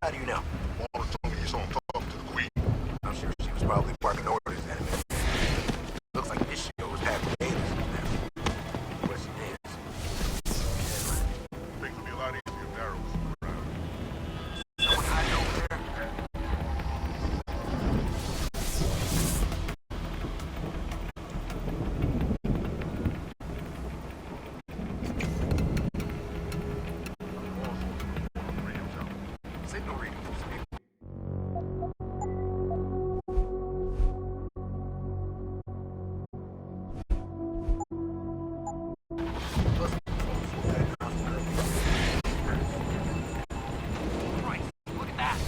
How do you know? Wallace told me you saw him talking to the Queen. I'm sure she was probably barking orders at him. Looks like this show was half potatoes now. What's she is? Things would be a lot easier if Darrow was around. Someone hiding over there? Signal reading from space. Christ, look at that!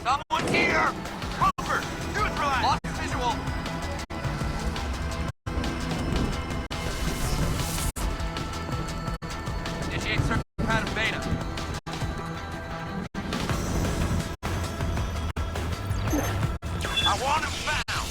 Someone's here! Cover! Neutralize! Lost visual! Initiate circuit pattern beta. I want him found!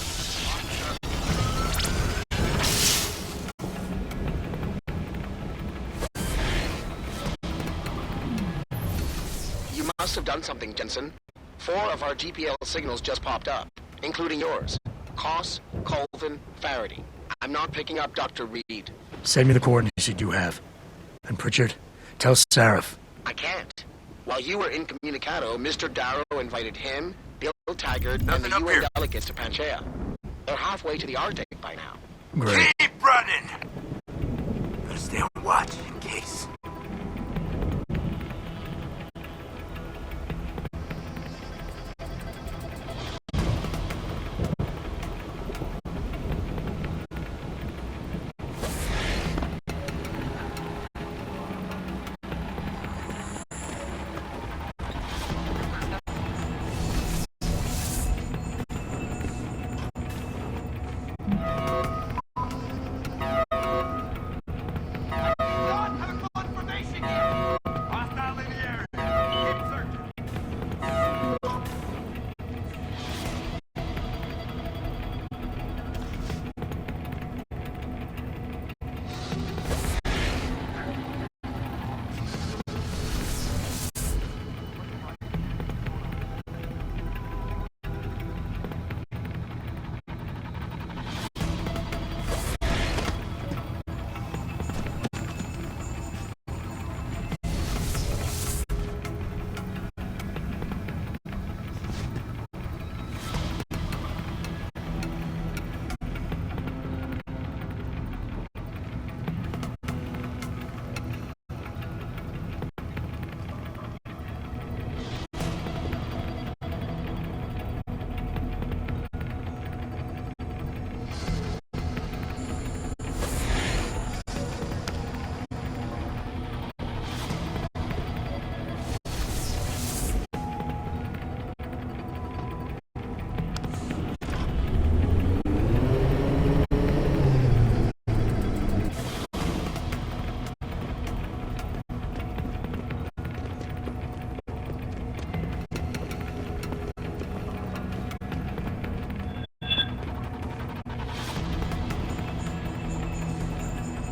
You must have done something, Jensen. 4 of our GPL signals just popped up, including yours. Koss, Colvin, Faraday. I'm not picking up Dr. Reed. Send me the coordinates you do have. And Pritchard, tell Sarif. I can't. While you were incommunicado, Mr. Darrow invited him, Bill Taggart, and Nothing the up UN here. delegates to Panchea. They're halfway to the Arctic by now. Great. Keep running! Gotta stay on watch in case.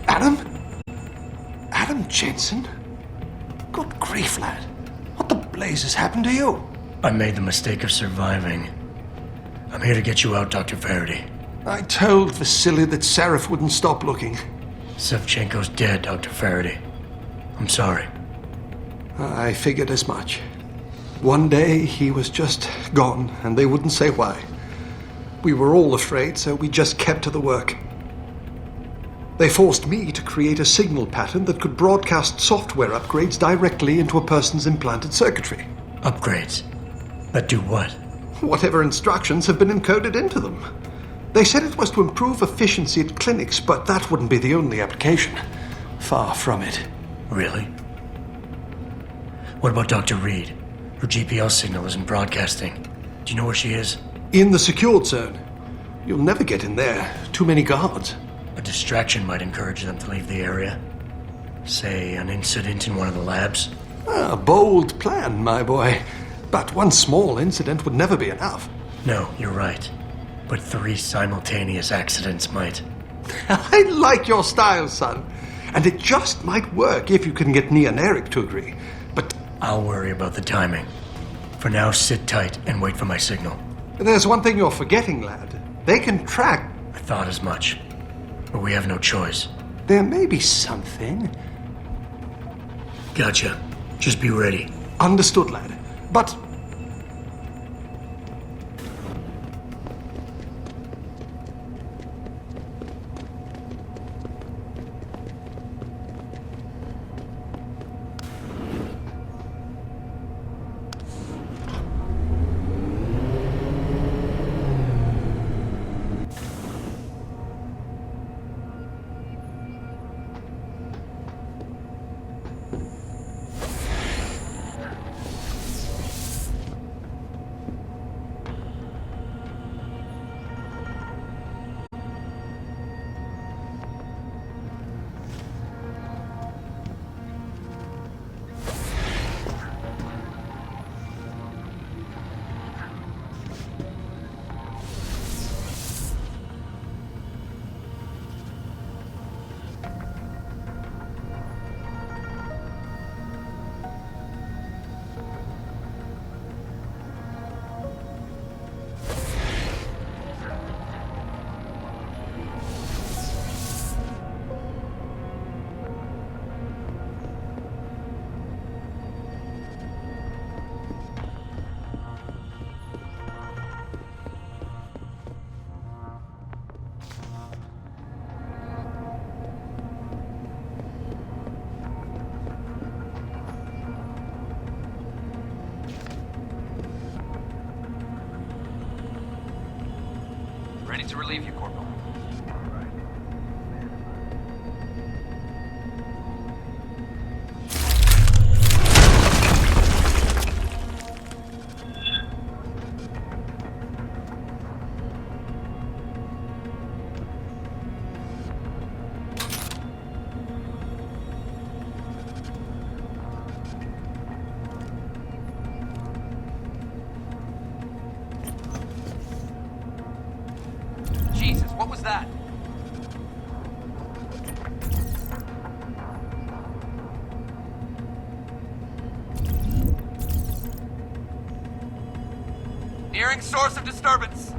Adam? Adam Jensen? Good grief, lad. What the blazes happened to you? I made the mistake of surviving. I'm here to get you out, Dr. Faraday. I told Vasily that Sarif wouldn't stop looking. Sevchenko's dead, Dr. Faraday. I'm sorry. I figured as much. One day he was just gone, and they wouldn't say why. We were all afraid, so we just kept to the work. They forced me to create a signal pattern that could broadcast software upgrades directly into a person's implanted circuitry. Upgrades? That do what? Whatever instructions have been encoded into them. They said it was to improve efficiency at clinics, but that wouldn't be the only application. Far from it. Really? What about Dr. Reed? Her GPL signal isn't broadcasting. Do you know where she is? In the secured zone. You'll never get in there. Too many guards. A distraction might encourage them to leave the area. Say, an incident in one of the labs. A bold plan, my boy. But one small incident would never be enough. No, you're right. But 3 simultaneous accidents might. I like your style, son. And it just might work if you can get Nia and Eric to agree. But I'll worry about the timing. For now, sit tight and wait for my signal. there's one thing you're forgetting, lad. They can track. I thought as much. But we have no choice. There may be something. Gotcha. Just be ready. Understood, lad. But Ready to relieve you, Corporal. Jesus, what was that? Nearing source of disturbance.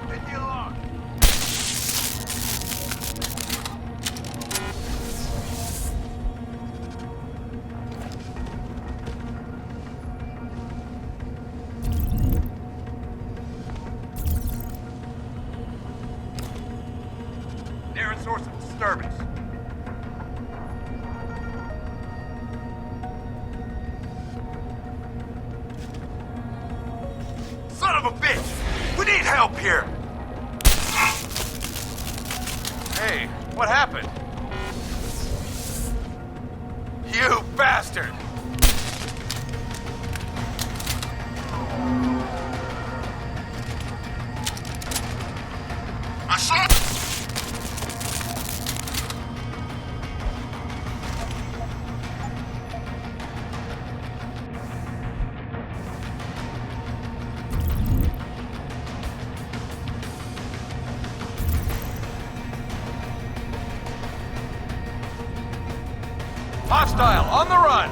Hit the alarm. Nearing source of disturbance. Son of a bitch! We need help here! Hey, what happened? You bastard! I saw. Hostile, on the run!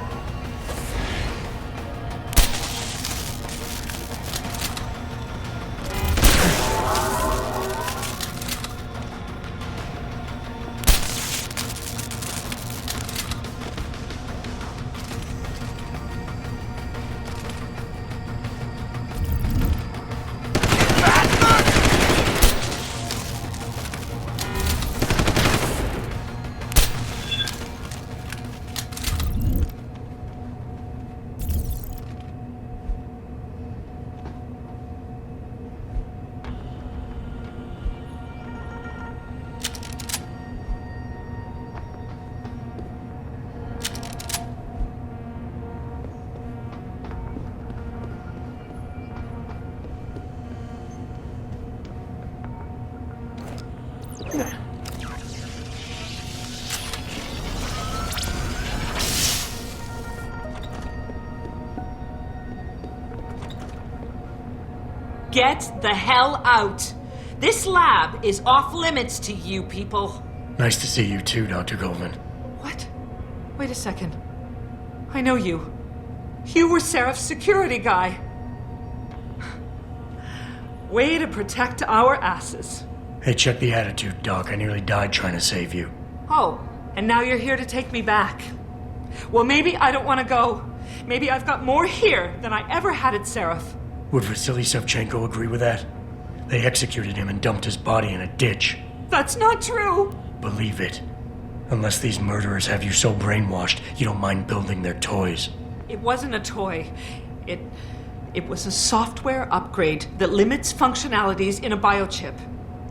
get the hell out. This lab is off limits to you people. Nice to see you too, Dr. Goldman. What? Wait a second. I know you. You were Seraph's security guy. Way to protect our asses. Hey, check the attitude, Doc. I nearly died trying to save you. Oh, and now you're here to take me back. Well, maybe I don't want to go. Maybe I've got more here than I ever had at Seraph. Would Vasily Savchenko agree with that? They executed him and dumped his body in a ditch. That's not true. Believe it. Unless these murderers have you so brainwashed, you don't mind building their toys. It wasn't a toy. It was a software upgrade that limits functionalities in a biochip.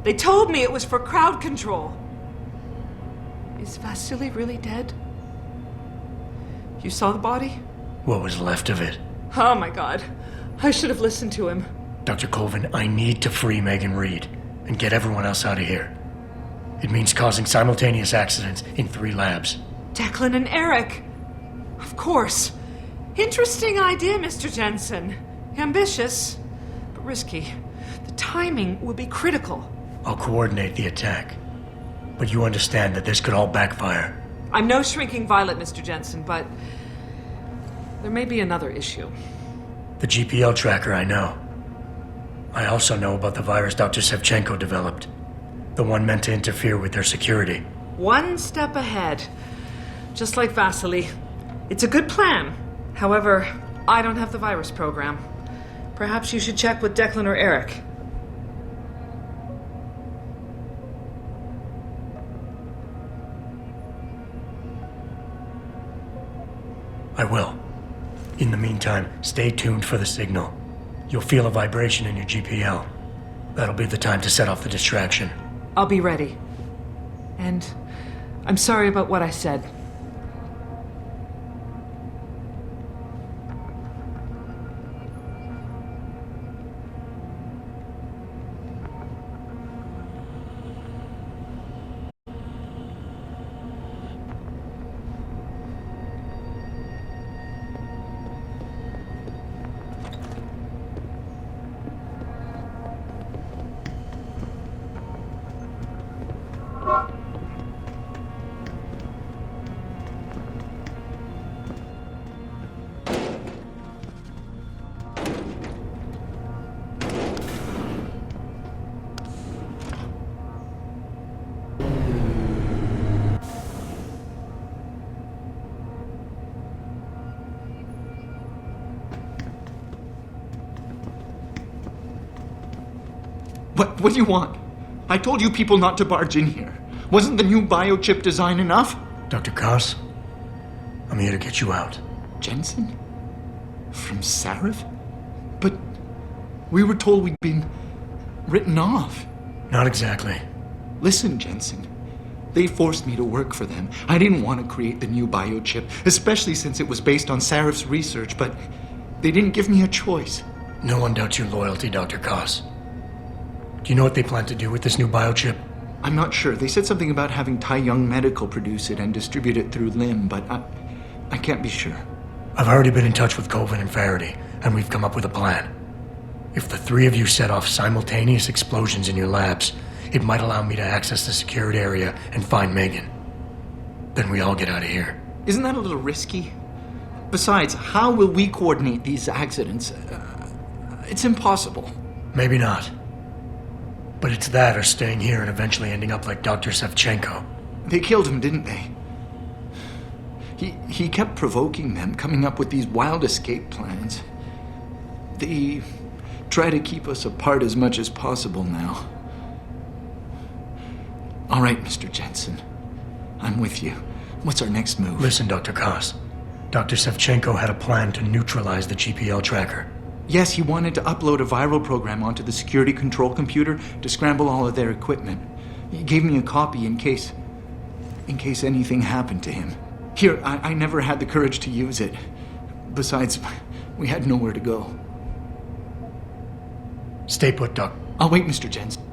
They told me it was for crowd control. Is Vasily really dead? You saw the body? What was left of it? Oh my god. I should have listened to him. Dr. Colvin, I need to free Megan Reed and get everyone else out of here. It means causing simultaneous accidents in 3 labs. Declan and Eric. Of course. Interesting idea, Mr. Jensen. Ambitious, but risky. The timing will be critical. I'll coordinate the attack. But you understand that this could all backfire. I'm no shrinking violet, Mr. Jensen, but there may be another issue. The GPL tracker, I know. I also know about the virus Dr. Savchenko developed. The one meant to interfere with their security. One step ahead. Just like Vasily. It's a good plan. However, I don't have the virus program. Perhaps you should check with Declan or Eric. I will. In the meantime, stay tuned for the signal. You'll feel a vibration in your GPL. That'll be the time to set off the distraction. I'll be ready. And I'm sorry about what I said. What do you want? I told you people not to barge in here. Wasn't the new biochip design enough? Dr. Koss, I'm here to get you out. Jensen? From Sarif? But we were told we'd been written off. Not exactly. Listen, Jensen. They forced me to work for them. I didn't want to create the new biochip, especially since it was based on Sarif's research, but they didn't give me a choice. No one doubts your loyalty, Dr. Koss. Do you know what they plan to do with this new biochip? I'm not sure. They said something about having Tai Young Medical produce it and distribute it through LIM, but I can't be sure. I've already been in touch with Colvin and Faraday, and we've come up with a plan. If the 3 of you set off simultaneous explosions in your labs, it might allow me to access the secured area and find Megan. Then we all get out of here. Isn't that a little risky? Besides, how will we coordinate these accidents? It's impossible. Maybe not. But it's that or staying here and eventually ending up like Dr. Savchenko. They killed him, didn't they? He kept provoking them, coming up with these wild escape plans. They try to keep us apart as much as possible now. All right, Mr. Jensen. I'm with you. What's our next move? Listen, Dr. Koss. Dr. Savchenko had a plan to neutralize the GPL tracker. Yes, he wanted to upload a viral program onto the security control computer to scramble all of their equipment. He gave me a copy in case anything happened to him. Here, I never had the courage to use it. Besides, we had nowhere to go. Stay put, Doc. I'll wait, Mr. Jensen.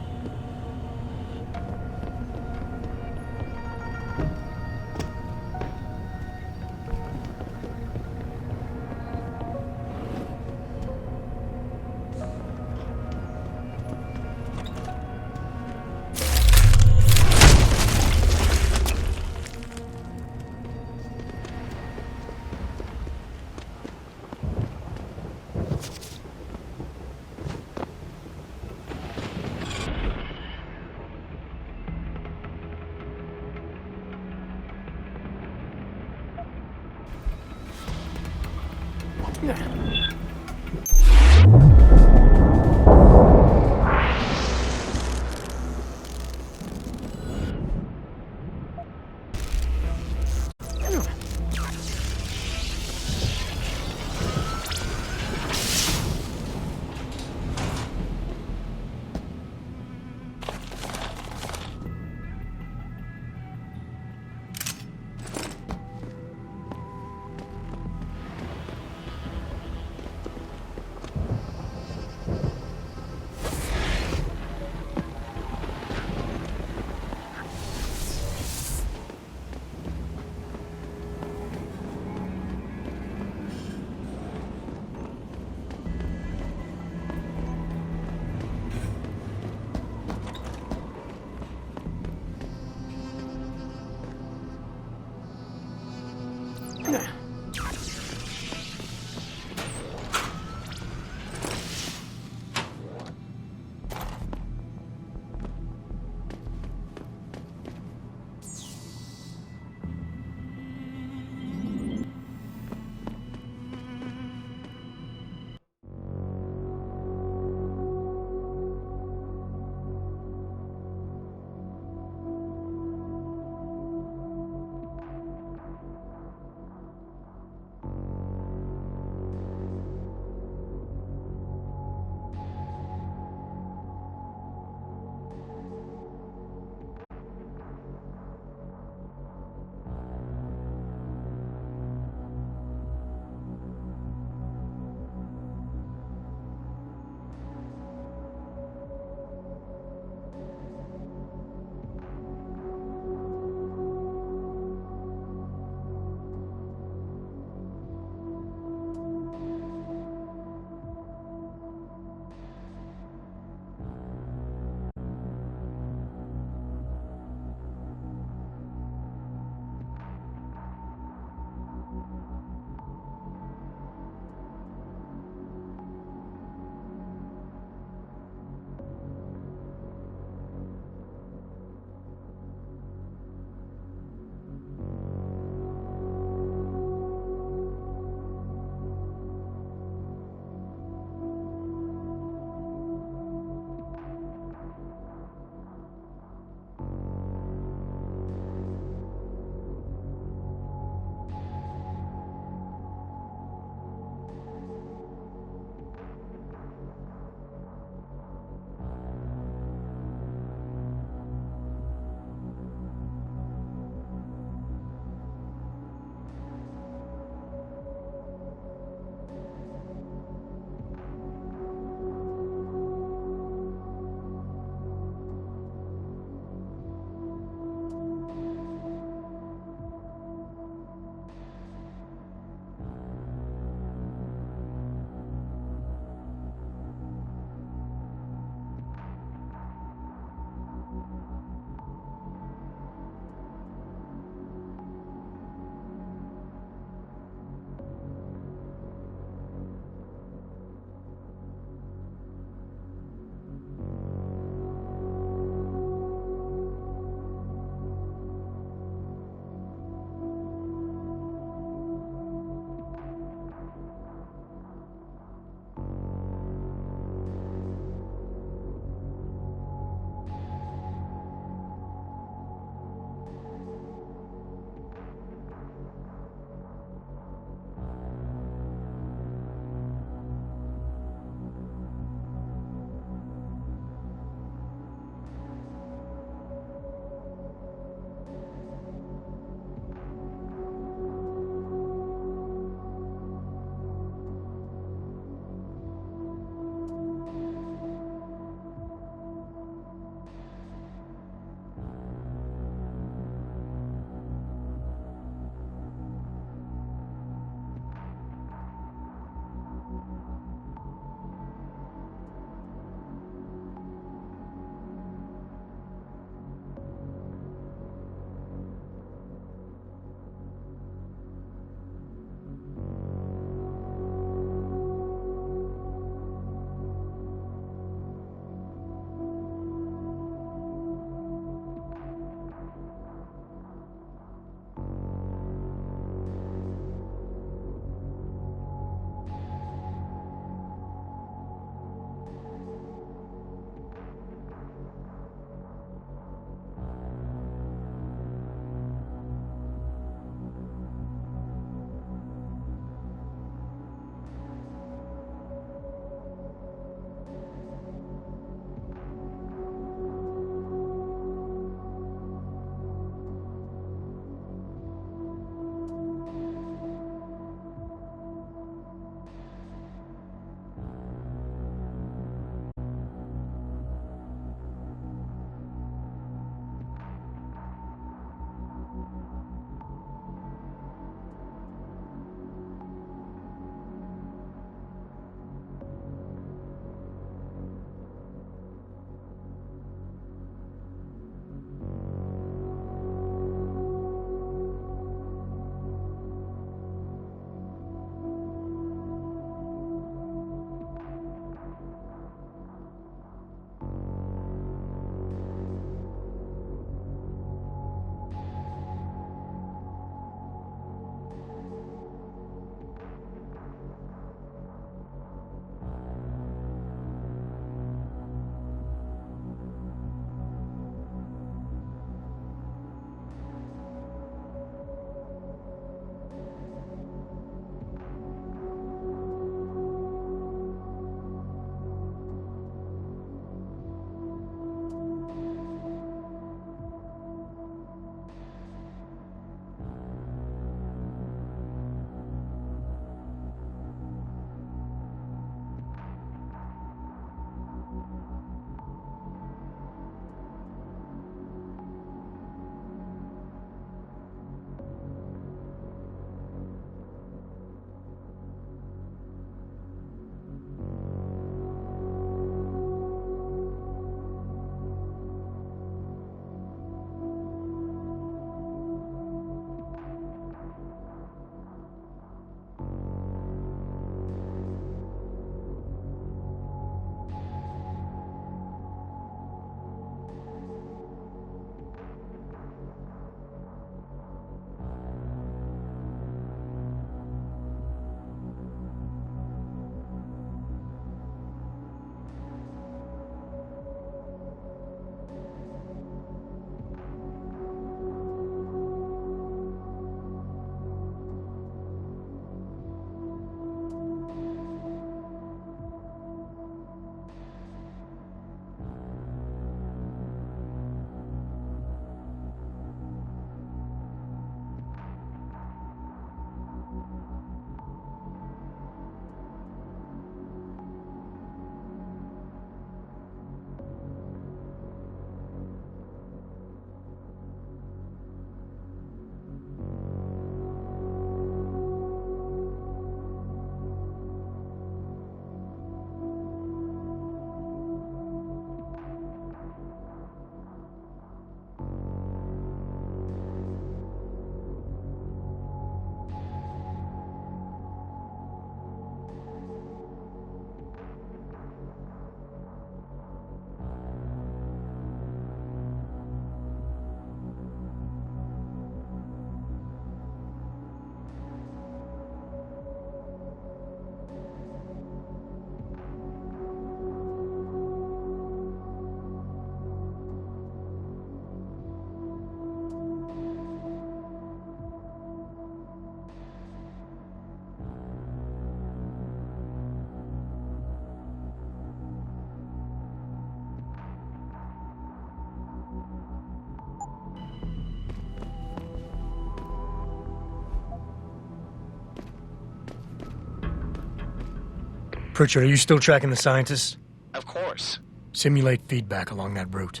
Pritchard, are you still tracking the scientists? Of course. Simulate feedback along that route.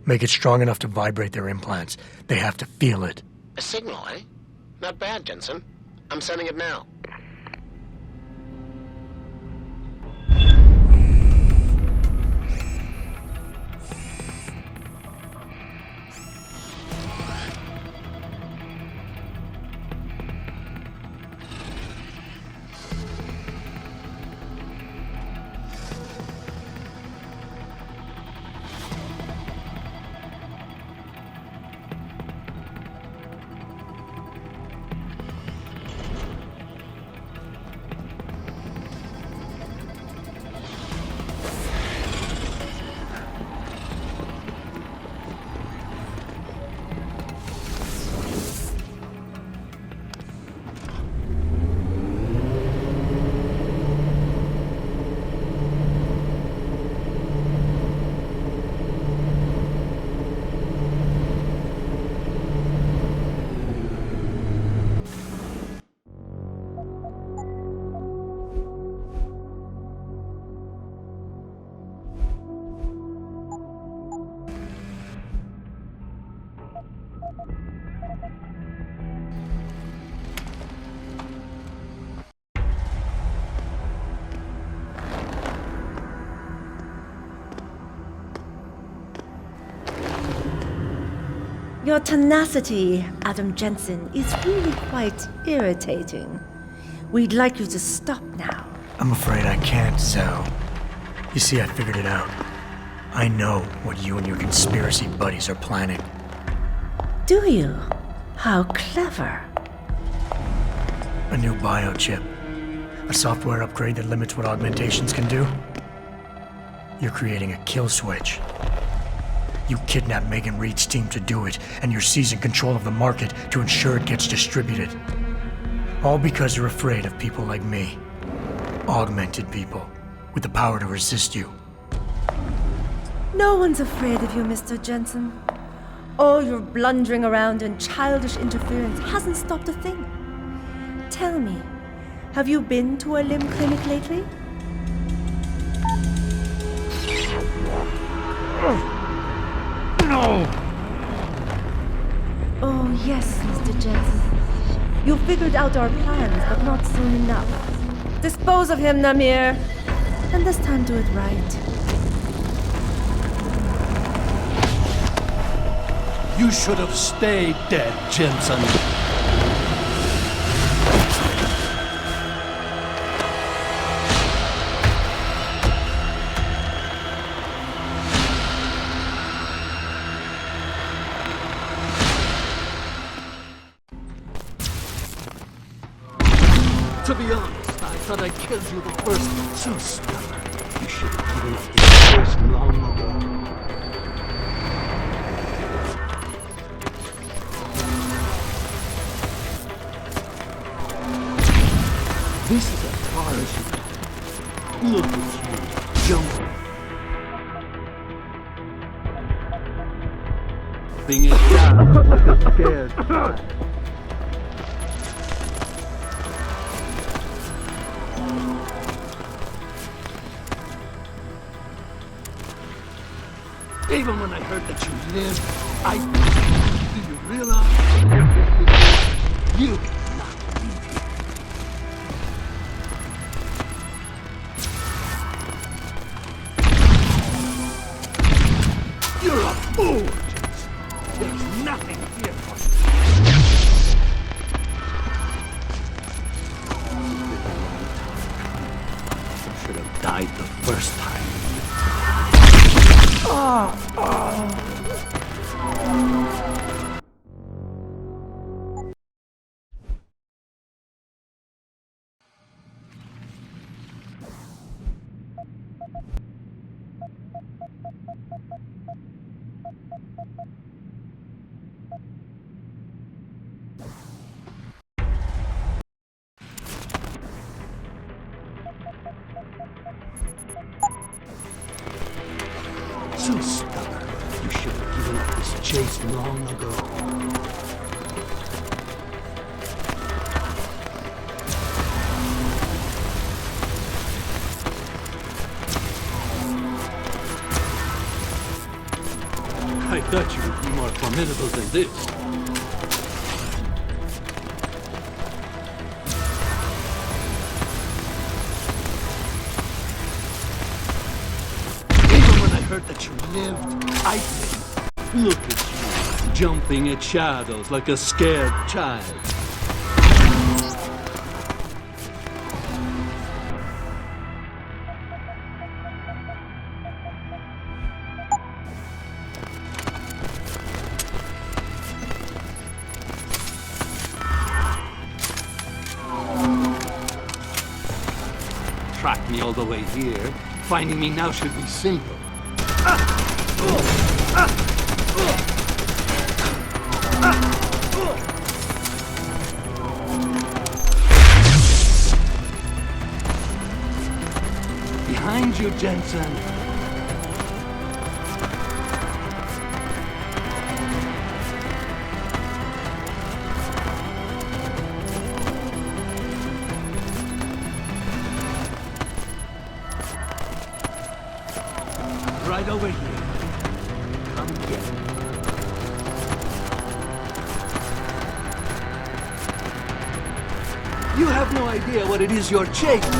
Make it strong enough to vibrate their implants. They have to feel it. A signal, eh? Not bad, Jensen. I'm sending it now. Your tenacity, Adam Jensen, is really quite irritating. We'd like you to stop now. I'm afraid I can't, Zoe. You see, I figured it out. I know what you and your conspiracy buddies are planning. Do you? How clever. A new biochip. A software upgrade that limits what augmentations can do. You're creating a kill switch. You kidnapped Megan Reed's team to do it, and you're seizing control of the market to ensure it gets distributed. All because you're afraid of people like me. Augmented people, with the power to resist you. No one's afraid of you, Mr. Jensen. All your blundering around and childish interference hasn't stopped a thing. Tell me, have you been to a limb clinic lately? No! Oh, yes, Mr. Jensen. You figured out our plans, but not soon enough. Dispose of him, Namir. And this time do it right. You should have stayed dead, Jensen. To be honest, I thought I'd killed you the first. So stubborn. You should have given up this choice long ago. This is as far as you go. Look at you, jumping. Bring it down like a scared child. Even when I heard that you lived, do you realize you cannot leave here. You're a fool, Jason. There's nothing here for you. You should have died the first time. So stubborn. You should have given up this chase long ago. thought you would be more formidable than this. Even when I heard that you lived, I think, look at you, jumping at shadows like a scared child. Tracked me all the way here. Finding me now should be simple. Behind you, Jensen. Right over here. Come get me. You have no idea what it is you're chasing.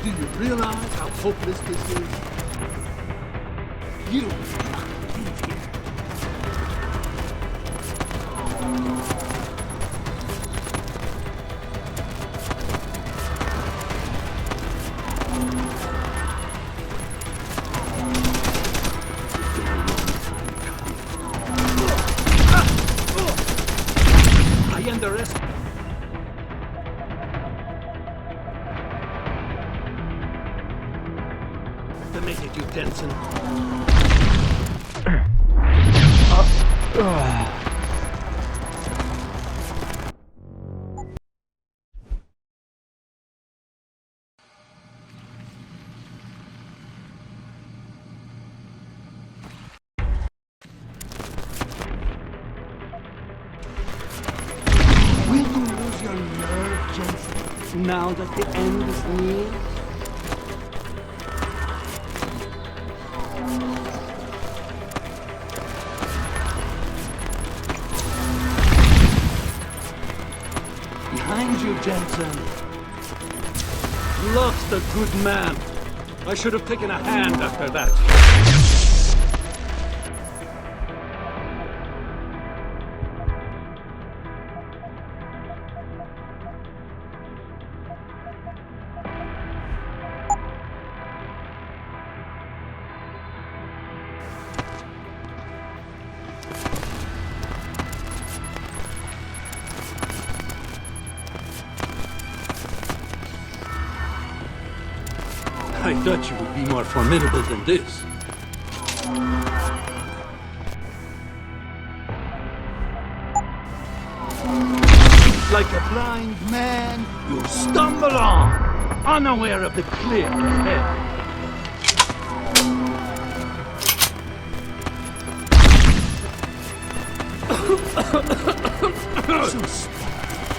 Do you realize how hopeless this is? You will not leave here. I underestimate. To make it, you Denson. Will you lose your nerve, Jensen, now that the end is near? Behind you, Jensen. Lost a good man. I should have taken a hand after that. I thought you would be more formidable than this. Like a blind man, you stumble on, unaware of the cliff ahead. So stupid.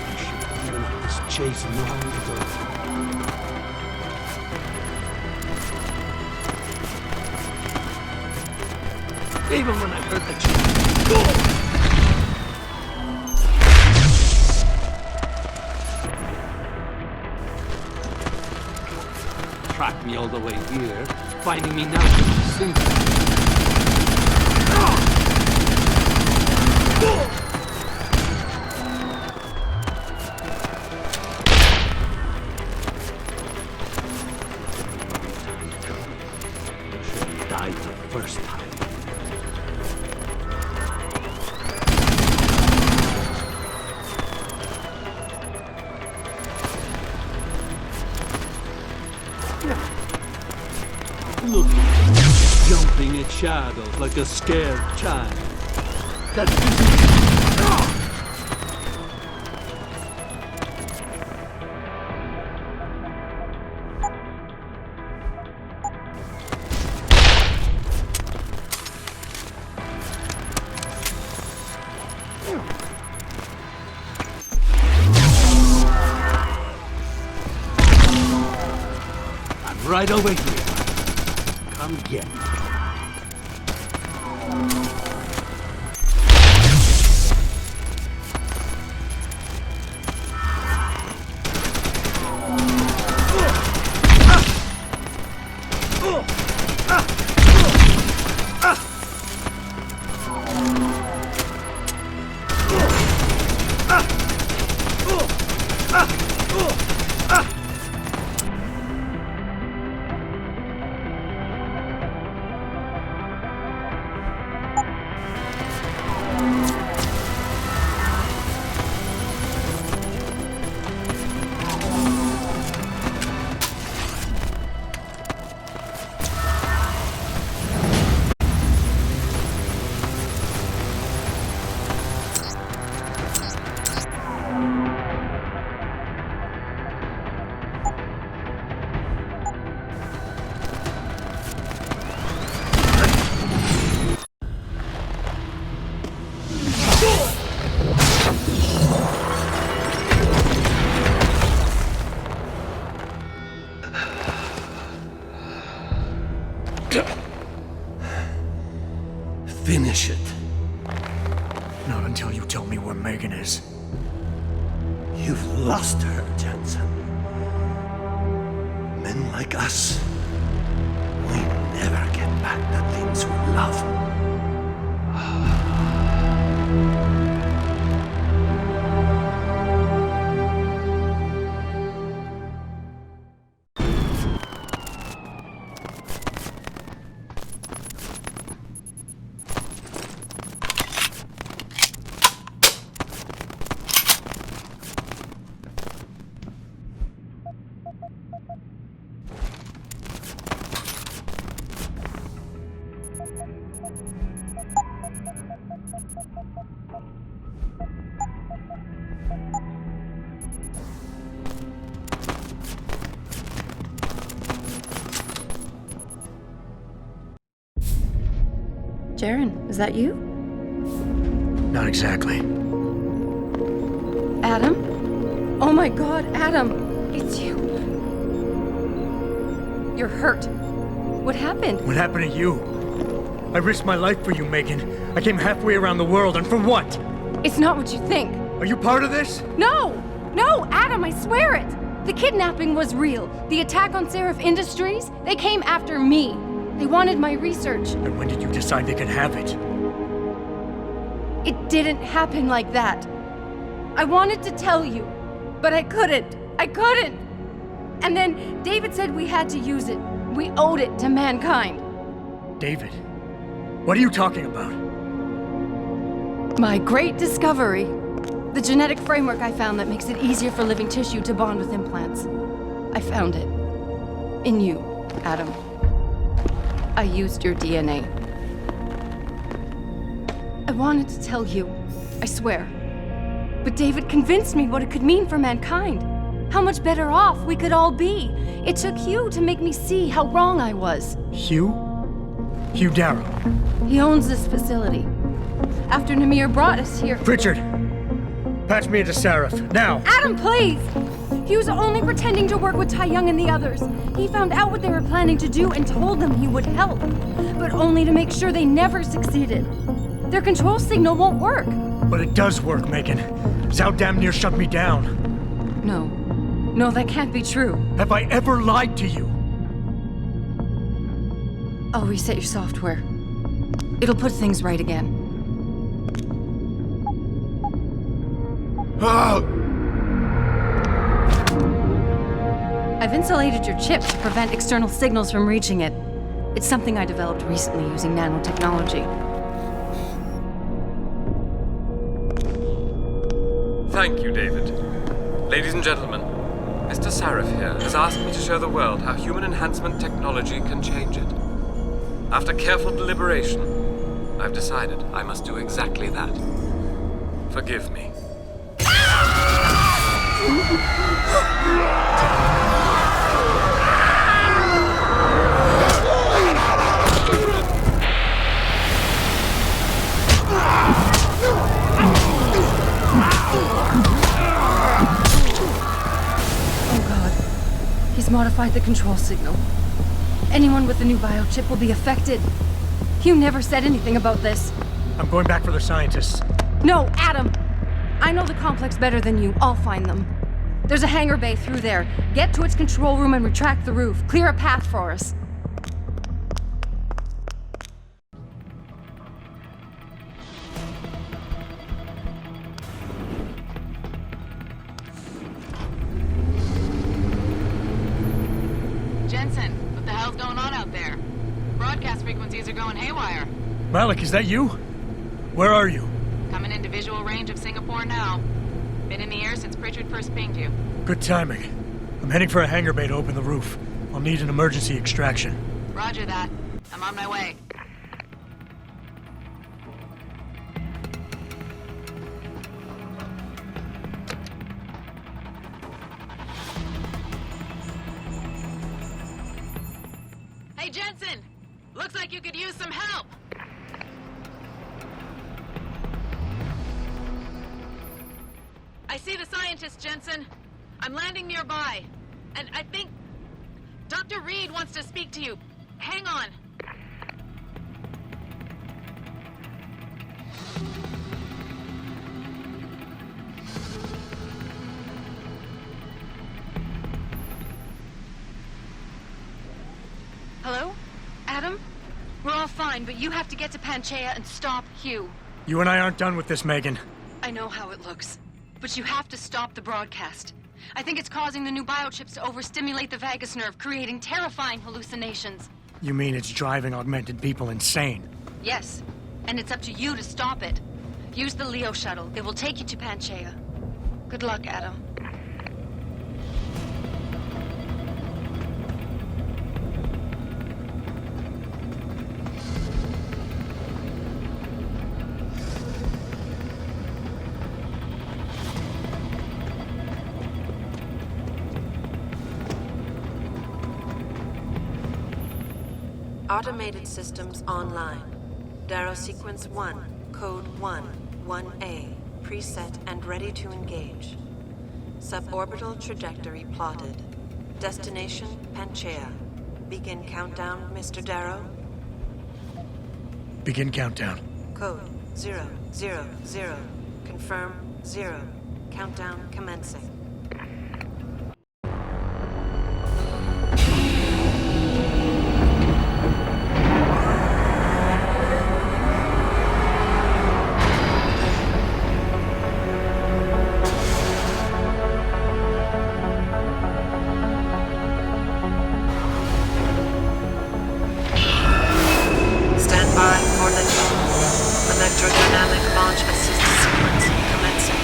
You should have given up this chase long ago. Even when I heard that you... Tracked me all the way here, finding me now should be simple. You should have died the first time. Look, jumping at shadows like a scared child. That isn't... right over here. Come get it. Finish it. Not until you tell me where Megan is. You've lost her, Jensen. Men like us, we never get back the things we love. Jaren, is that you? Not exactly. Adam? Oh my god, Adam! It's you. You're hurt. What happened? What happened to you? I risked my life for you, Megan. I came halfway around the world, and for what? It's not what you think. Are you part of this? No! No, Adam, I swear it! The kidnapping was real. The attack on Seraph Industries, they came after me. They wanted my research. And when did you decide they could have it? It didn't happen like that. I wanted to tell you, but I couldn't. I couldn't! And then David said we had to use it. We owed it to mankind. David? What are you talking about? My great discovery. The genetic framework I found that makes it easier for living tissue to bond with implants. I found it. In you, Adam. I used your DNA. I wanted to tell you, I swear. But David convinced me what it could mean for mankind. How much better off we could all be. It took Hugh to make me see how wrong I was. Hugh? Hugh Darrow. He owns this facility. After Namir brought us here... Richard! Patch me into Seraph, now! Adam, please! He was only pretending to work with Tai Young and the others. He found out what they were planning to do and told them he would help. But only to make sure they never succeeded. Their control signal won't work. But it does work, Megan. Zhao damn near shut me down. No. No, that can't be true. Have I ever lied to you? I'll reset your software. It'll put things right again. I've insulated your chip to prevent external signals from reaching it. It's something I developed recently using nanotechnology. Thank you, David. Ladies and gentlemen, Mr. Seraph here has asked me to show the world how human enhancement technology can change it. After careful deliberation, I've decided I must do exactly that. Forgive me. Oh God. He's modified the control signal. Anyone with the new biochip will be affected. You never said anything about this. I'm going back for the scientists. No, Adam! I know the complex better than you. I'll find them. There's a hangar bay through there. Get to its control room and retract the roof. Clear a path for us. Jensen, what the hell's going on out there? Broadcast frequencies are going haywire. Malik, is that you? Where are you? Coming into visual range of Singapore now. Been in the air since Pritchard first pinged you. Good timing. I'm heading for a hangar bay to open the roof. I'll need an emergency extraction. Roger that. I'm on my way. Hey, Jensen! Looks like you could use some help! I see the scientist, Jensen. I'm landing nearby. And I think Dr. Reed wants to speak to you. Hang on. Hello? Adam? We're all fine, but you have to get to Panchaea and stop Hugh. You and I aren't done with this, Megan. I know how it looks, but you have to stop the broadcast. I think it's causing the new biochips to overstimulate the vagus nerve, creating terrifying hallucinations. You mean it's driving augmented people insane? Yes, and it's up to you to stop it. Use the Leo shuttle. It will take you to Panchaea. Good luck, Adam. Automated systems online. Darrow sequence 1, code 1, 1A, preset and ready to engage. Suborbital trajectory plotted. Destination Panchaea. Begin countdown, Mr. Darrow. Begin countdown. Code 000. Confirm 0. Countdown commencing. Electrodynamic launch assist sequence commencing.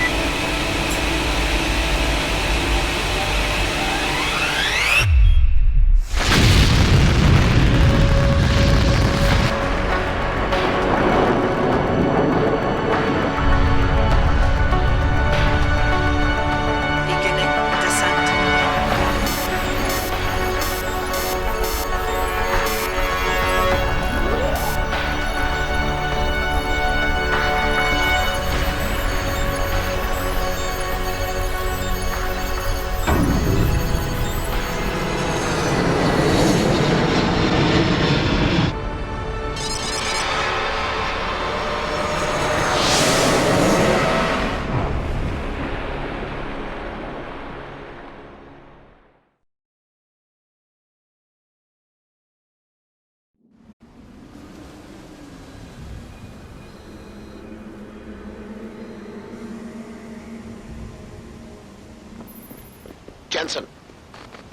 Jensen.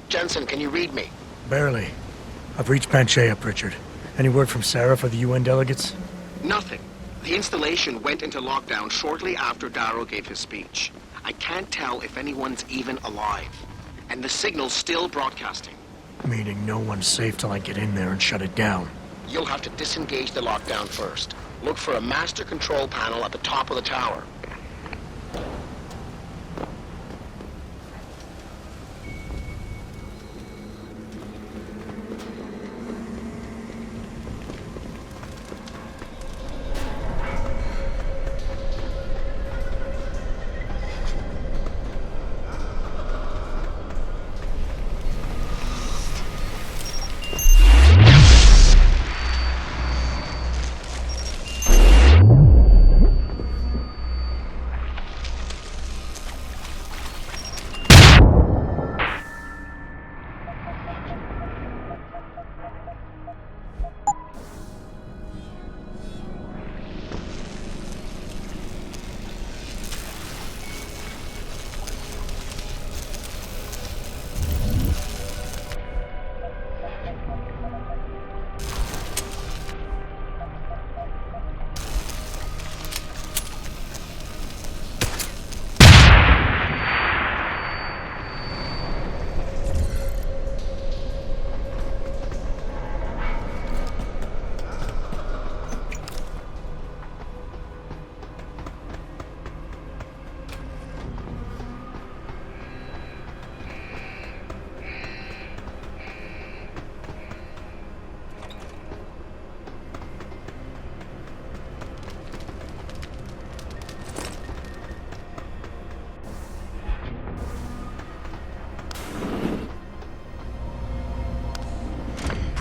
Jensen, can you read me? Barely. I've reached Panchaea, Pritchard. Any word from Sarah for the UN delegates? Nothing. The installation went into lockdown shortly after Darrow gave his speech. I can't tell if anyone's even alive. And the signal's still broadcasting. Meaning no one's safe till I get in there and shut it down. You'll have to disengage the lockdown first. Look for a master control panel at the top of the tower.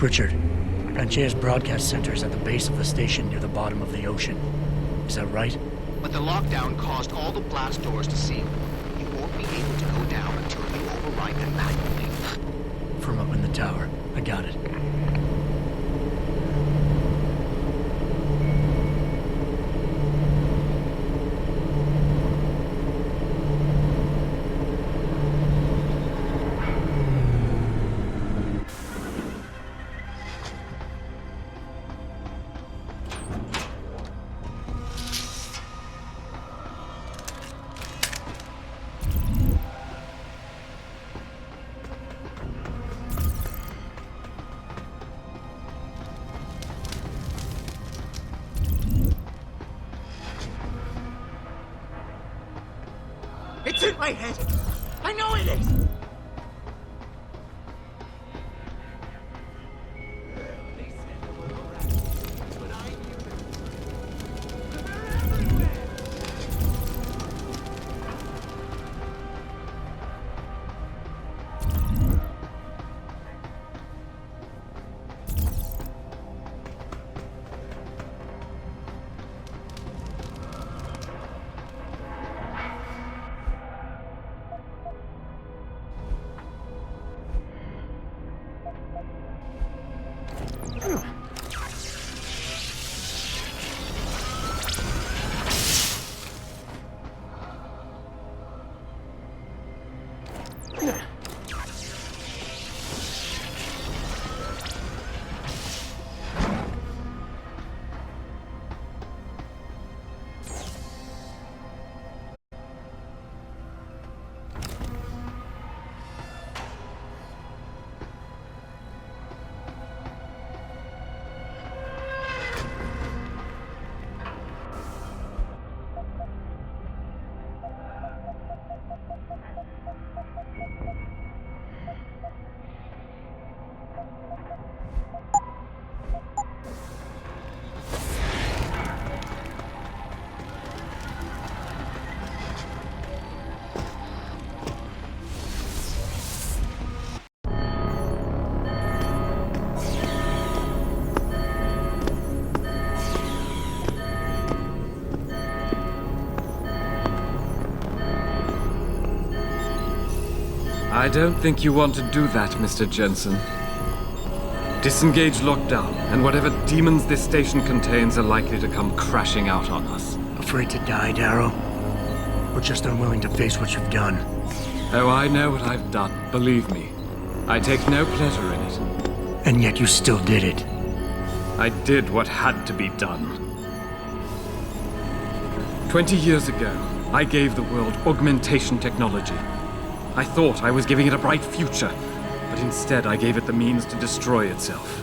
Pritchard, Panchea's broadcast center is at the base of the station near the bottom of the ocean. Is that right? But the lockdown caused all the blast doors to seal. You won't be able to go down until you override them manually. From up in the tower. I got it. It's in my head! I know it is! I don't think you want to do that, Mr. Jensen. Disengage lockdown, and whatever demons this station contains are likely to come crashing out on us. Afraid to die, Darrow? Or just unwilling to face what you've done? Oh, I know what I've done, believe me. I take no pleasure in it. And yet you still did it. I did what had to be done. 20 years ago, I gave the world augmentation technology. I thought I was giving it a bright future, but instead I gave it the means to destroy itself.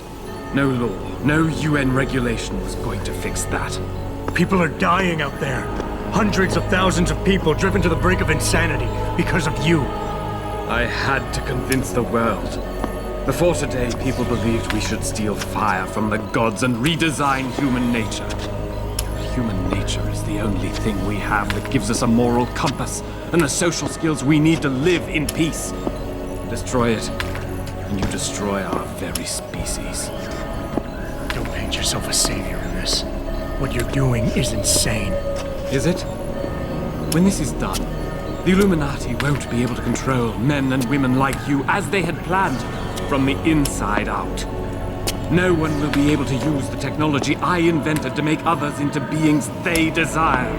No law, no UN regulation was going to fix that. People are dying out there. Hundreds of thousands of people driven to the brink of insanity because of you. I had to convince the world. Before today, people believed we should steal fire from the gods and redesign human nature. Human nature is the only thing we have that gives us a moral compass and the social skills we need to live in peace. Destroy it, and you destroy our very species. Don't paint yourself a savior in this. What you're doing is insane. Is it? When this is done, the Illuminati won't be able to control men and women like you as they had planned, from the inside out. No one will be able to use the technology I invented to make others into beings they desire.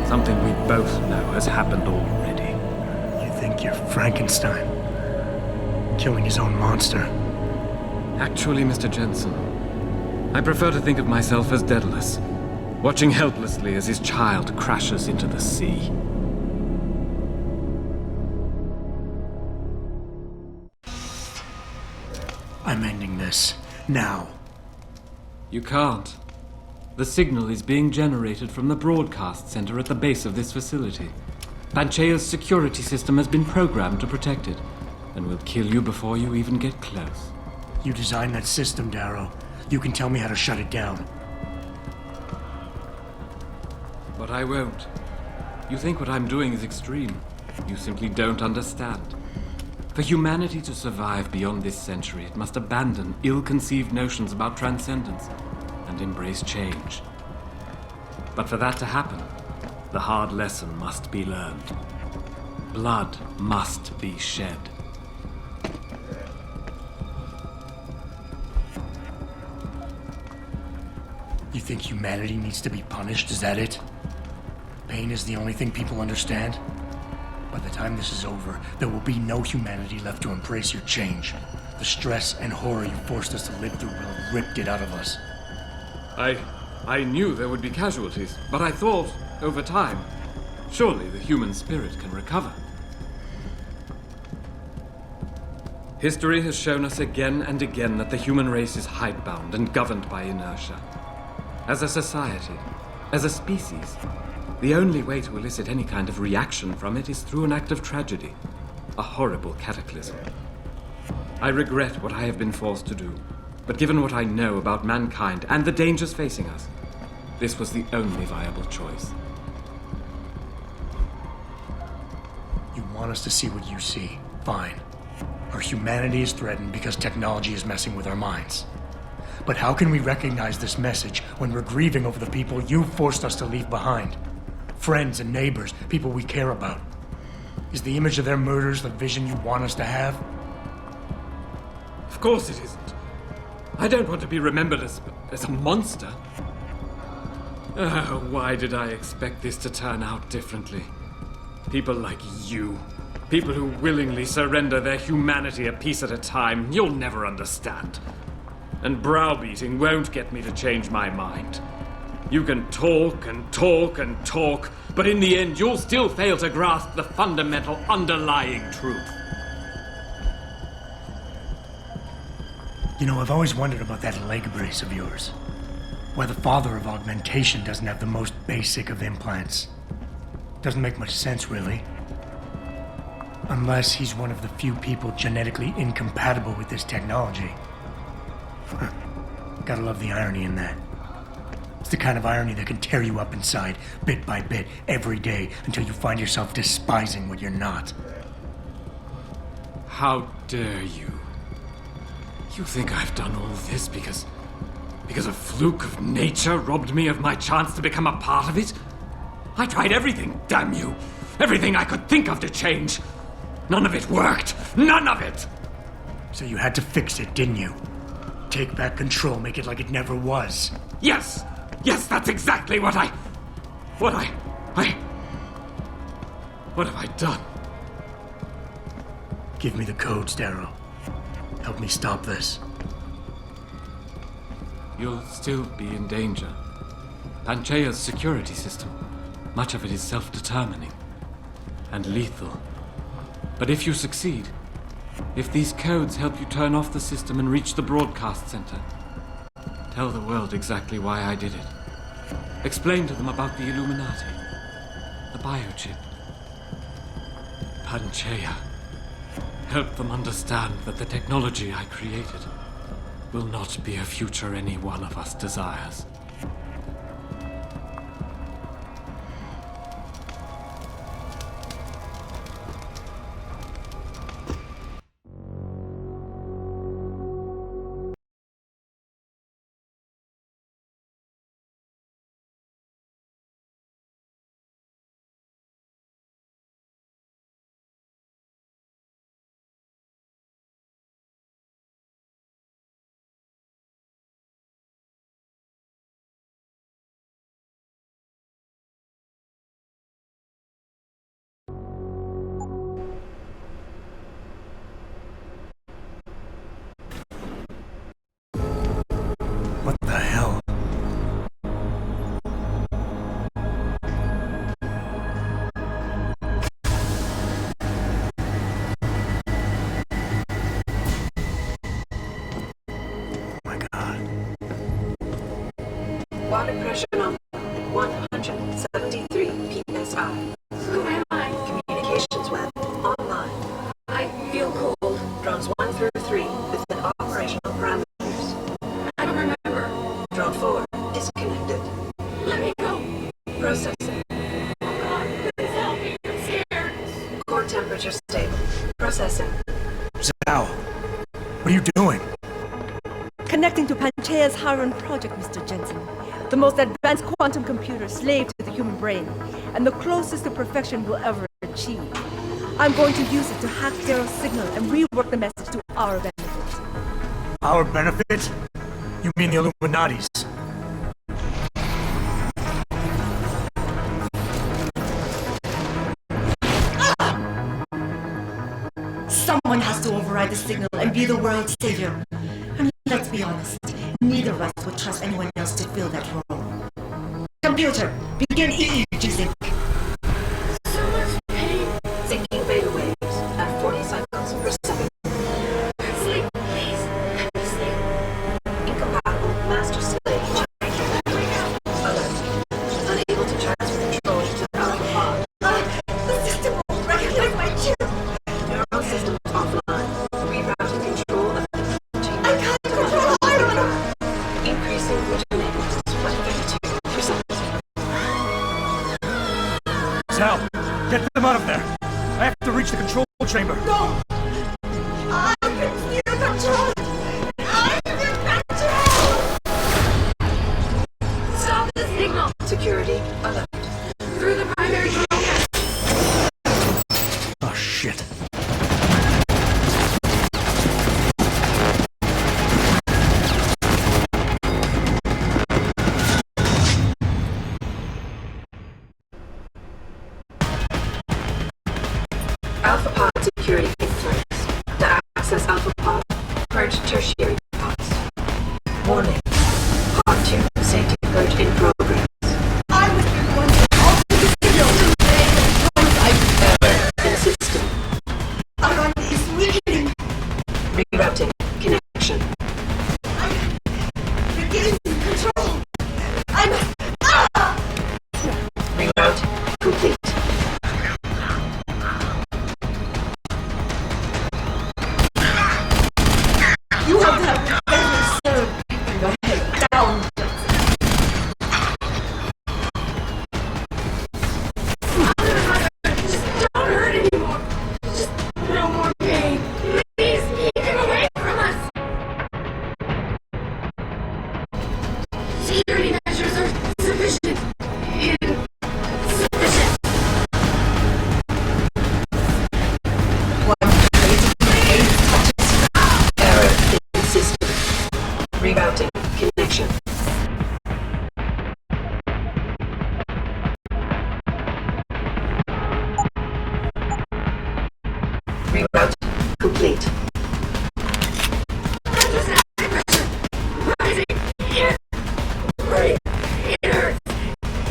Something we both know has happened already. You think you're Frankenstein? Killing his own monster? Actually, Mr. Jensen, I prefer to think of myself as Daedalus, watching helplessly as his child crashes into the sea. I'm ending this. Now. You can't. The signal is being generated from the broadcast center at the base of this facility. Panchea's security system has been programmed to protect it, and will kill you before you even get close. You designed that system, Darrow. You can tell me how to shut it down. But I won't. You think what I'm doing is extreme. You simply don't understand. For humanity to survive beyond this century, it must abandon ill-conceived notions about transcendence and embrace change. But for that to happen, the hard lesson must be learned. Blood must be shed. You think humanity needs to be punished? Is that it? Pain is the only thing people understand? By the time this is over, there will be no humanity left to embrace your change. The stress and horror you forced us to live through will have ripped it out of us. I knew there would be casualties, but I thought, over time, surely the human spirit can recover. History has shown us again and again that the human race is hidebound and governed by inertia. As a society, as a species, the only way to elicit any kind of reaction from it is through an act of tragedy, a horrible cataclysm. I regret what I have been forced to do, but given what I know about mankind and the dangers facing us, this was the only viable choice. You want us to see what you see. Fine. Our humanity is threatened because technology is messing with our minds. But how can we recognize this message when we're grieving over the people you forced us to leave behind? Friends and neighbors, people we care about. Is the image of their murders the vision you want us to have? Of course it isn't. I don't want to be remembered as a monster. Why did I expect this to turn out differently? People like you. People who willingly surrender their humanity a piece at a time. You'll never understand. And browbeating won't get me to change my mind. You can talk and talk and talk, but in the end you'll still fail to grasp the fundamental underlying truth. You know, I've always wondered about that leg brace of yours. Why the father of augmentation doesn't have the most basic of implants. Doesn't make much sense, really. Unless he's one of the few people genetically incompatible with this technology. Gotta love the irony in that. It's the kind of irony that can tear you up inside, bit by bit, every day, until you find yourself despising what you're not. How dare you? You think I've done all this because a fluke of nature robbed me of my chance to become a part of it? I tried everything, damn you! Everything I could think of to change! None of it worked! None of it! So you had to fix it, didn't you? Take back control, make it like it never was. Yes! Yes, that's exactly what have I done? Give me the codes, Darrow. Help me stop this. You'll still be in danger. Panchea's security system, much of it is self-determining and lethal. But if you succeed, if these codes help you turn off the system and reach the broadcast center, tell the world exactly why I did it. Explain to them about the Illuminati, the biochip, Panchea. Help them understand that the technology I created will not be a future any one of us desires. What the hell? My God. Water pressure number 173 psi. Who am I? Communications web online. I feel cold. Drones 1 through 3 within operational parameters. I don't remember. Drone 4 disconnected. Let me go. Processing. Oh God, please help me. I'm scared. Core temperature stable. Processing. doing? Connecting to Panchaea's Haron project, Mr. Jensen. The most advanced quantum computer slave to the human brain, and the closest to perfection we'll ever achieve. I'm going to use it to hack Darrow's signal and rework the message to our benefit. Our benefit? You mean the Illuminati's? Someone has to override the signal and be the world's savior. And let's be honest, neither of us would trust anyone else to fill that role. Computer, begin EEG. So much pain. Sinking beta waves at 40 cycles per second. Sleep, please. Sleep. Incompatible master slave. Alert. Unable to transfer control to Alpha Pod. The system won't recognize my chip. Neural systems offline. Rerouting control of energy. I can't control Iron. Increasing rejuvenators by 32%. Sal, get them out of there. I have to reach the control chamber. No! I'm in control! I'm in control! Stop the signal! Security alert. Through the primary control. Oh, shit. Alpha Pod security concerns. To access Alpha Pod, purge tertiary pods. Warning. Pod 2 safety purge in progress. I was the one that altered the signal Error in system. Iron is weakening. Rerouting connection. I'm regaining control. I'm... Reroute complete. You have to have better served. Your head down. Just don't hurt anymore. Just no more pain. Please keep him away from us. Security measures are sufficient. Insufficient. One crazy game touches. Error in system. Rerouting connection. Reroute complete. Rising. Here. Right. It hurts.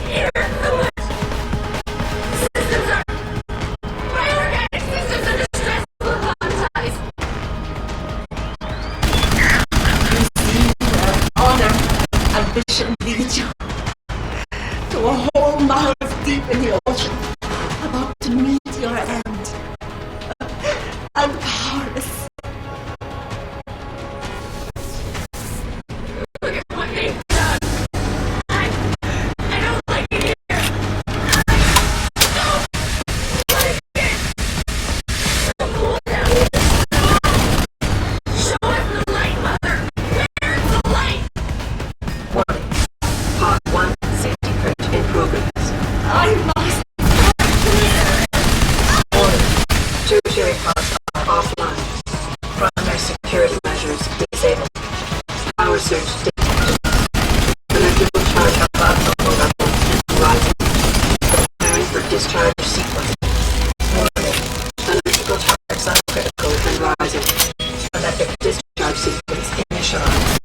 It hurts so much. Systems are... My organic systems under stress. Traumatized. You see where honor, ambition lead you. To a hole miles deep in the ocean. About to meet your end. I'm powerless. Look at what they've done. I don't like it here. I don't like it. Pull down. Show us the light, Mother. Where's the light? Warning. Pod 1 safety purge in progress. I must. Warning. Tertiary pods are offline. Primary security measures disabled. Power surge detected. Electrical charge above normal level rising. Preparing for discharge sequence. Warning. Electrical charge subcritical and rising. Electric discharge sequence initialized.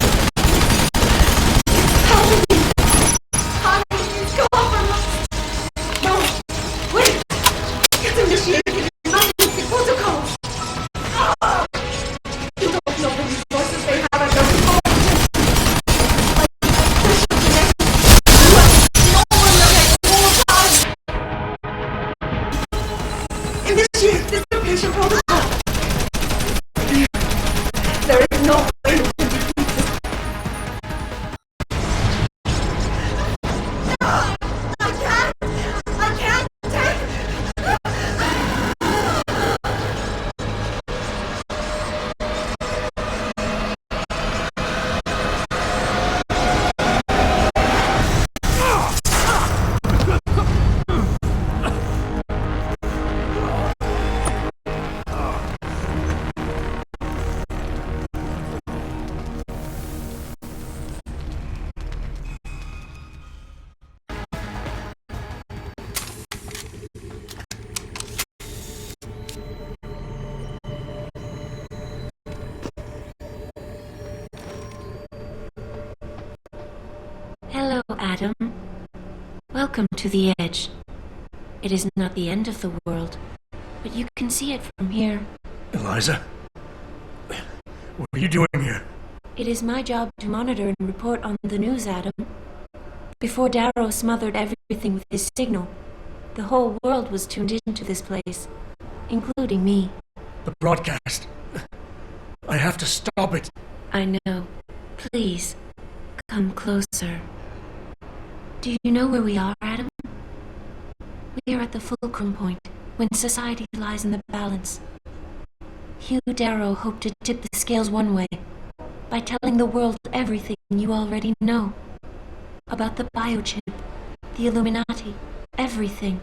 Help me! Please go over us! No! Wait! It's initiated emergency protocols! You don't know the resources they have at their disposal! Initiate dissipation protocol! There is no way we can defeat this. I can't take. Welcome to the Edge. It is not the end of the world, but you can see it from here. Eliza? What are you doing here? It is my job to monitor and report on the news, Adam. Before Darrow smothered everything with his signal, the whole world was tuned into this place, including me. The broadcast. I have to stop it. I know. Please, come closer. Do you know where we are, Adam? We are at the fulcrum point, when society lies in the balance. Hugh Darrow hoped to tip the scales one way, by telling the world everything you already know. About the biochip, the Illuminati, everything.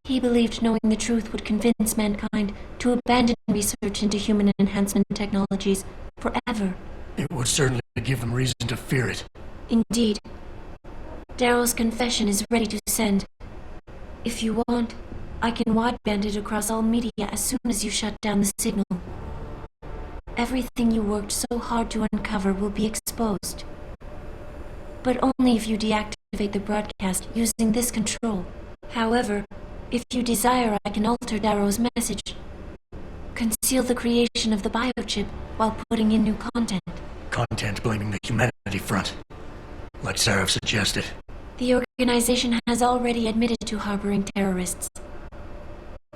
He believed knowing the truth would convince mankind to abandon research into human enhancement technologies forever. It would certainly give them reason to fear it. Indeed. Darrow's confession is ready to send. If you want, I can wideband it across all media as soon as you shut down the signal. Everything you worked so hard to uncover will be exposed. But only if you deactivate the broadcast using this control. However, if you desire, I can alter Darrow's message. Conceal the creation of the biochip while putting in new content. Content blaming the humanity front, like Sarah suggested. The organization has already admitted to harboring terrorists.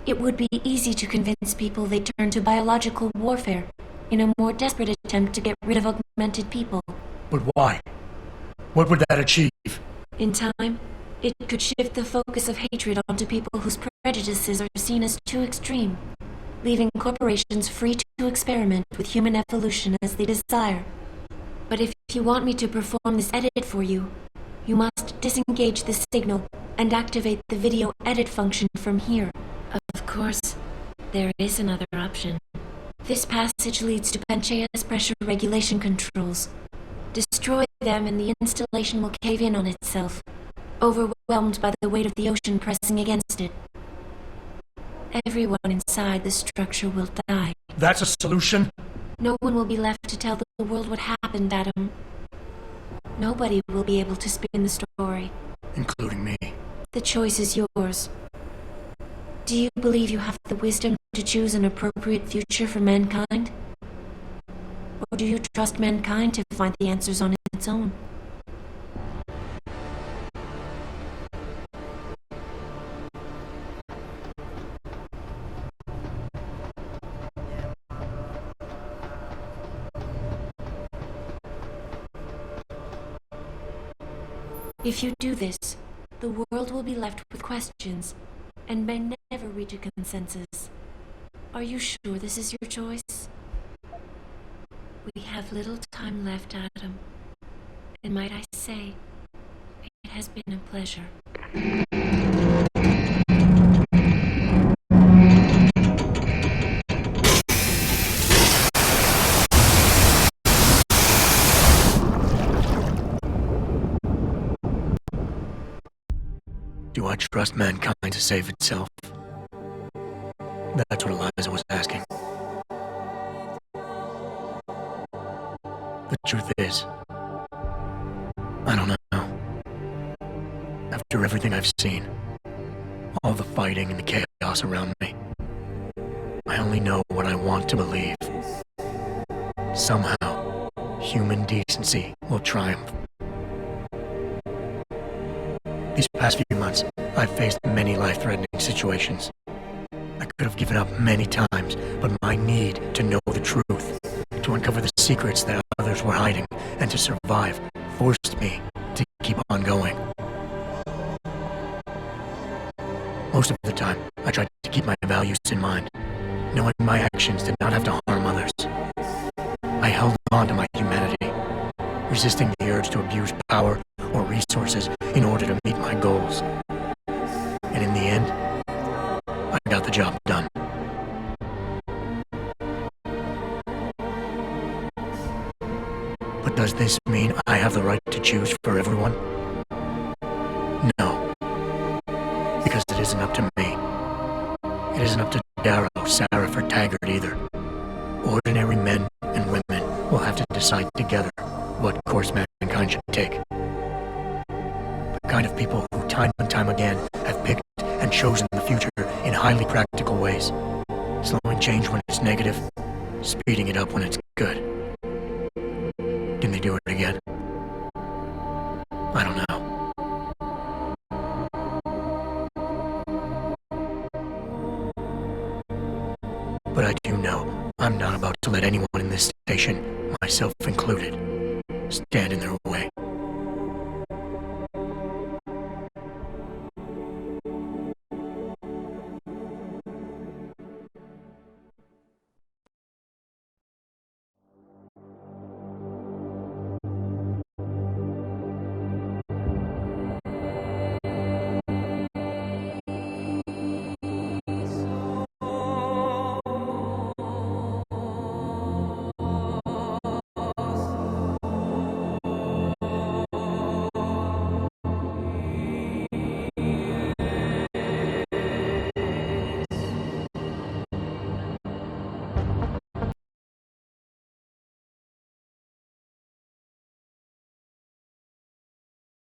It would be easy to convince people they turn to biological warfare in a more desperate attempt to get rid of augmented people. But why? What would that achieve? In time, it could shift the focus of hatred onto people whose prejudices are seen as too extreme, leaving corporations free to experiment with human evolution as they desire. But if you want me to perform this edit for you, you must disengage the signal and activate the video edit function from here. Of course, there is another option. This passage leads to Panchaea's pressure regulation controls. Destroy them and the installation will cave in on itself, overwhelmed by the weight of the ocean pressing against it. Everyone inside the structure will die. That's a solution? No one will be left to tell the world what happened, Adam. Nobody will be able to spin the story. Including me. The choice is yours. Do you believe you have the wisdom to choose an appropriate future for mankind? Or do you trust mankind to find the answers on its own? If you do this, the world will be left with questions, and may never reach a consensus. Are you sure this is your choice? We have little time left, Adam. And might I say, it has been a pleasure. Do I trust mankind to save itself? That's what Eliza was asking. The truth is, I don't know. After everything I've seen, all the fighting and the chaos around me, I only know what I want to believe. Somehow, human decency will triumph. These past few months, I've faced many life-threatening situations. I could have given up many times, but my need to know the truth, to uncover the secrets that others were hiding, and to survive, forced me to keep on going. Most of the time, I tried to keep my values in mind, knowing my actions did not have to harm others. I held on to my humanity, resisting the urge to abuse power or resources in order to meet my goals. And in the end, I got the job done. But does this mean I have the right to choose for everyone? No. Because it isn't up to me. It isn't up to Darrow, Sarah, or Taggart either. Ordinary men and women will have to decide together what course mankind should take. The kind of people who time and time again have picked and chosen the future in highly practical ways. Slowing change when it's negative, speeding it up when it's good. Can they do it again? I don't know. But I do know I'm not about to let anyone in this station, myself included, stand in their way.